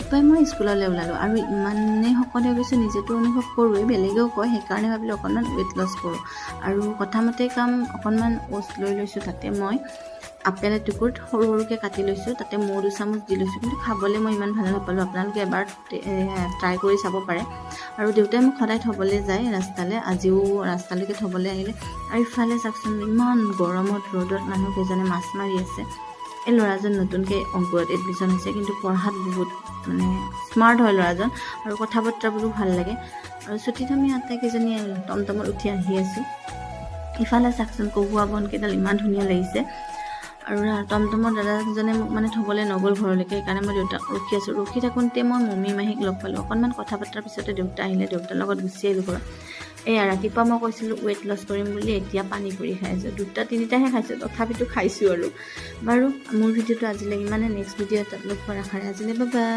ৰাতিপুৱাই মই স্কুললৈ ওলালোঁ আৰু ইমানেই শকত হৈ গৈছোঁ নিজেতো অনুভৱ কৰোঁৱেই, বেলেগেও কয়। সেইকাৰণে ভাবিলোঁ অকণমান ৱেইট লছ কৰোঁ আৰু কথামতে কাম অকণমান ওটছ লৈ লৈছোঁ। তাতে মই আপেল এটুকুৰ সৰু সৰুকৈ কাটি লৈছোঁ, তাতে মৌ 2 চামুচ দি লৈছোঁ। কিন্তু খাবলৈ মই ইমান ভাল নাপালোঁ, আপোনালোকে এবাৰ ট্ৰাই কৰি চাব পাৰে। আৰু দেউতাই মোক সদায় থ'বলৈ যায় ৰাস্তালৈ, আজিও ৰাস্তালৈকে থ'বলৈ আহিলে। আৰু ইফালে চাওকচোন ইমান গৰমত ৰ'দত মানুহ কেইজনে মাছ মাৰি আছে। এই ল'ৰাজন নতুনকৈ অংকুৰত এডমিশ্যন হৈছে, কিন্তু পঢ়াত বহুত মানে স্মাৰ্ট হয় ল'ৰাজন আৰু কথা বতৰাবোৰো ভাল লাগে। আৰু ছুটীত আমি আটাইকেইজনী টমটমত উঠি আহি আছোঁ। ইফালে চাওকচোন কহুৱা বনকেইডাল ইমান ধুনীয়া লাগিছে। আৰু টমটমৰ দাদাজনে মোক মানে থ'বলৈ নগ'ল ঘৰলৈকে, সেইকাৰণে মই দেউতাক ৰখি আছোঁ। ৰখি থাকোঁতে মই মমী মাহীক লগ পালোঁ। অকণমান কথা পতাৰ পিছতে দেউতা আহিলে, দেউতাৰ লগত গুচি আহিলোঁ ঘৰত। এয়া ৰাতিপুৱা মই কৈছিলোঁ ৱেইট লছ কৰিম বুলি, এতিয়া পানী পুৰি খাই আছোঁ। 2-3টাহে খাইছোঁ, তথাপিতো খাইছোঁ আৰু। বাৰু মোৰ ভিডিঅ'টো আজিলৈ ইমানে, নেক্সট ভিডিঅ' এটাত লগ পোৱাৰ আশাৰে আজিলৈ বাই বাই।